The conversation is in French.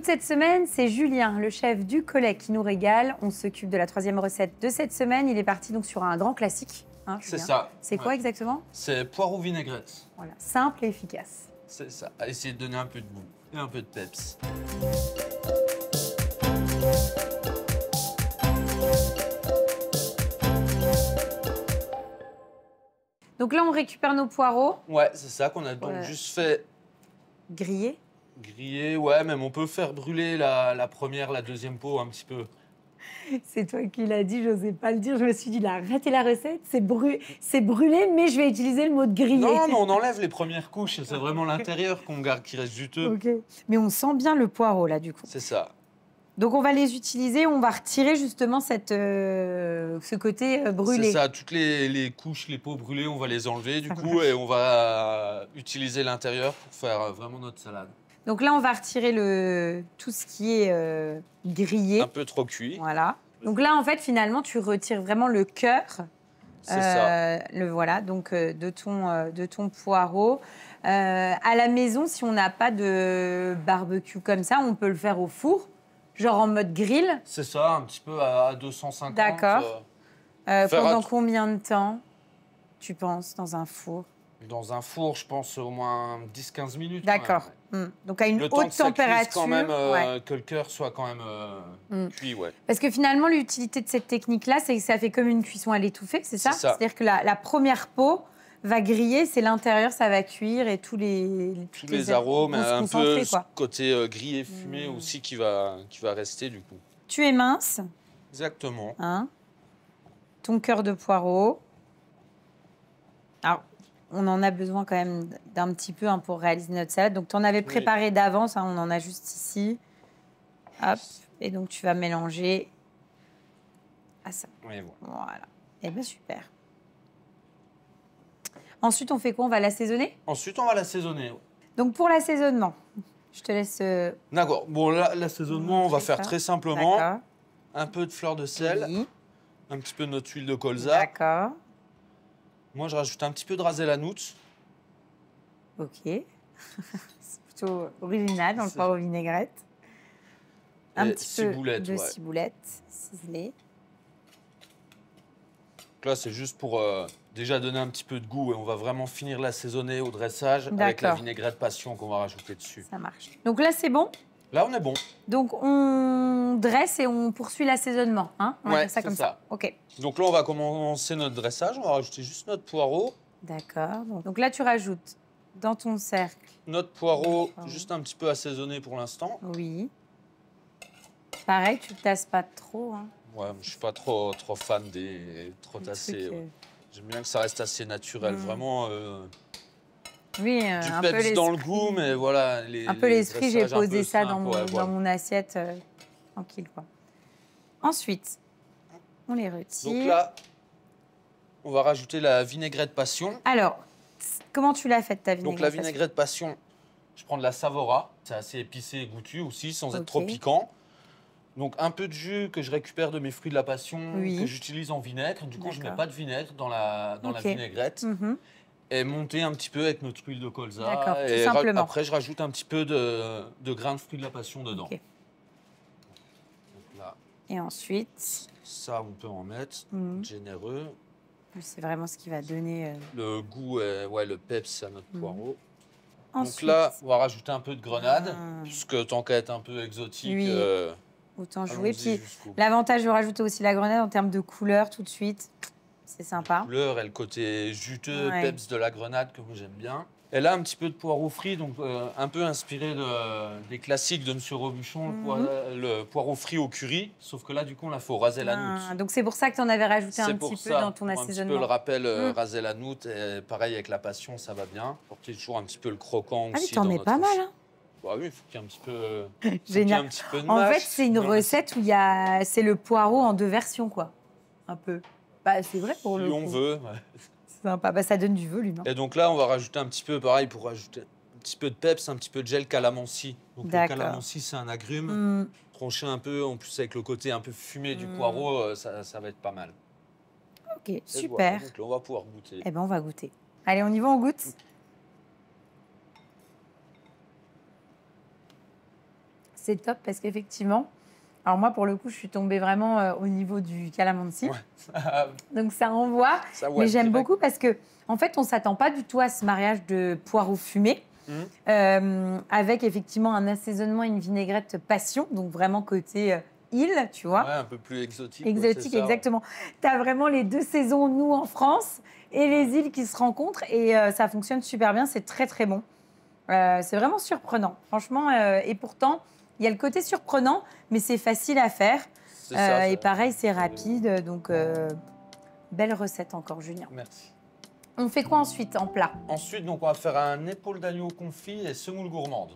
Toute cette semaine, c'est Julien, le chef du Collet, qui nous régale. On s'occupe de la 3e recette de cette semaine. Il est parti donc sur un grand classique. Hein, c'est ça. C'est quoi exactement? C'est poireau vinaigrette. Voilà, simple et efficace. C'est ça. Essayez de donner un peu de goût et un peu de peps. Donc là, on récupère nos poireaux. Ouais, c'est ça qu'on a donc juste fait griller. Griller, ouais, même on peut faire brûler la première, la deuxième peau un petit peu. C'est toi qui l'as dit, j'osais pas le dire. Je me suis dit, là, arrêtez la recette, c'est brûlé, mais je vais utiliser le mot de griller. Non, mais on enlève les premières couches, c'est vraiment l'intérieur qu'on garde qui reste juteux. Ok. Mais on sent bien le poireau, là, du coup. C'est ça. Donc, on va les utiliser, on va retirer justement ce côté brûlé. C'est ça, toutes les couches, les peaux brûlées, on va les enlever, du coup, et on va utiliser l'intérieur pour faire vraiment notre salade. Donc là, on va retirer tout ce qui est grillé. Un peu trop cuit. Voilà. Donc là, en fait, finalement, tu retires vraiment le cœur. C'est ça. Voilà, donc de ton poireau. À la maison, si on n'a pas de barbecue comme ça, on peut le faire au four, genre en mode grill. C'est ça, un petit peu à 250. D'accord. Pendant combien de temps, tu penses, dans un four? Dans un four, je pense au moins 10-15 minutes. D'accord. Donc à une haute température. Quand même, que le cœur soit quand même cuit, ouais. Parce que finalement, l'utilité de cette technique-là, c'est que ça fait comme une cuisson à l'étouffée, c'est ça? C'est-à-dire que la première peau va griller, c'est l'intérieur, ça va cuire et tous les arômes, un peu ce côté grillé, fumé aussi qui va rester du coup. Tu es mince. Exactement. Hein? Ton cœur de poireau. Alors, on en a besoin quand même d'un petit peu pour réaliser notre salade. Donc, tu en avais préparé d'avance, on en a juste ici. Hop, et donc tu vas mélanger à ça. Oui, voilà. Et bien, super. Ensuite, on fait quoi? On va l'assaisonner? Ensuite, on va l'assaisonner. Donc, pour l'assaisonnement, je te laisse... D'accord. Bon, l'assaisonnement, on va faire très simplement. Un peu de fleur de sel, un petit peu de notre huile de colza. D'accord. Moi, je rajoute un petit peu de rasé la noutre. Ok. C'est plutôt original dans le poireau vinaigrette. Un petit peu de ciboulette ciselée. Donc là, c'est juste pour déjà donner un petit peu de goût et on va vraiment finir l'assaisonner au dressage avec la vinaigrette passion qu'on va rajouter dessus. Ça marche. Donc là, c'est bon? Là, on est bon. Donc, on dresse et on poursuit l'assaisonnement. Hein? On va faire ça comme ça. OK. Donc là, on va commencer notre dressage. On va rajouter juste notre poireau. D'accord. Donc là, tu rajoutes dans ton cercle... Notre poireau, juste un petit peu assaisonné pour l'instant. Oui. Pareil, tu ne tasses pas trop. Hein. Ouais, je ne suis pas trop fan des trop tassés. J'aime bien que ça reste assez naturel. Vraiment... Oui, du peps dans le goût, mais voilà. Un peu l'esprit, j'ai posé ça dans mon assiette tranquille, quoi. Ensuite, on les retire. Donc là, on va rajouter la vinaigrette passion. Alors, comment tu l'as faite, ta vinaigrette? Donc la vinaigrette passion, je prends de la Savora. C'est assez épicé et goûtu aussi, sans être trop piquant. Donc un peu de jus que je récupère de mes fruits de la passion, que j'utilise en vinaigre. Du coup, je ne mets pas de vinaigre dans la vinaigrette. Et monter un petit peu avec notre huile de colza. D'accord, tout simplement. Après, je rajoute un petit peu de grains de fruits de la passion dedans. Okay. Donc là, et ensuite... Ça, on peut en mettre, généreux. C'est vraiment ce qui va donner... Le goût, le peps à notre poireau. Ensuite, donc là, on va rajouter un peu de grenade, puisque tant qu'à être un peu exotique... autant jouer. Puis l'avantage de rajouter aussi la grenade en termes de couleur tout de suite... C'est sympa. La couleur et le côté juteux, peps de la grenade que moi j'aime bien. Et là, un petit peu de poireau frit, donc un peu inspiré des classiques de Monsieur Robuchon, le poireau frit au curry. Sauf que là, du coup, il faut raser la noutre. Donc c'est pour ça que tu en avais rajouté un petit peu dans ton assaisonnement. Un petit peu le rappel, raser la noutre. Et pareil avec la passion, ça va bien. Porter toujours un petit peu le croquant aussi. Ah, t'en mets pas mal, hein? Bah oui, il faut qu'il y ait un petit peu, génial. En fait, c'est une recette où c'est le poireau en 2 versions, quoi. Un peu. Bah, c'est vrai pour le coup. Si on veut. C'est sympa. Bah, ça donne du volume. Hein. Et donc là, on va rajouter un petit peu, pareil, pour rajouter un petit peu de peps, un petit peu de gel calamansi. Donc le calamansi, c'est un agrume. Tranché un peu, en plus avec le côté un peu fumé du poireau, ça va être pas mal. Ok, super. Voilà, donc là, on va pouvoir goûter. Eh ben, on va goûter. Allez, on y va, on goûte. C'est top parce qu'effectivement, alors moi, pour le coup, je suis tombée vraiment au niveau du calamansi. Ouais. Donc, ça envoie. Mais j'aime beaucoup parce que, en fait, on ne s'attend pas du tout à ce mariage de poireaux fumés. Avec effectivement un assaisonnement et une vinaigrette passion. Donc, vraiment côté île, tu vois. Ouais, un peu plus exotique. Exotique, exactement. Tu as vraiment les deux saisons, nous, en France, et les îles qui se rencontrent. Et ça fonctionne super bien. C'est très, très bon. C'est vraiment surprenant, franchement. Et pourtant, il y a le côté surprenant, mais c'est facile à faire. Et pareil, c'est rapide. Donc, belle recette encore, Julien. Merci. On fait quoi ensuite en plat? Ensuite, donc, on va faire un épaule d'agneau confit et semoule gourmande.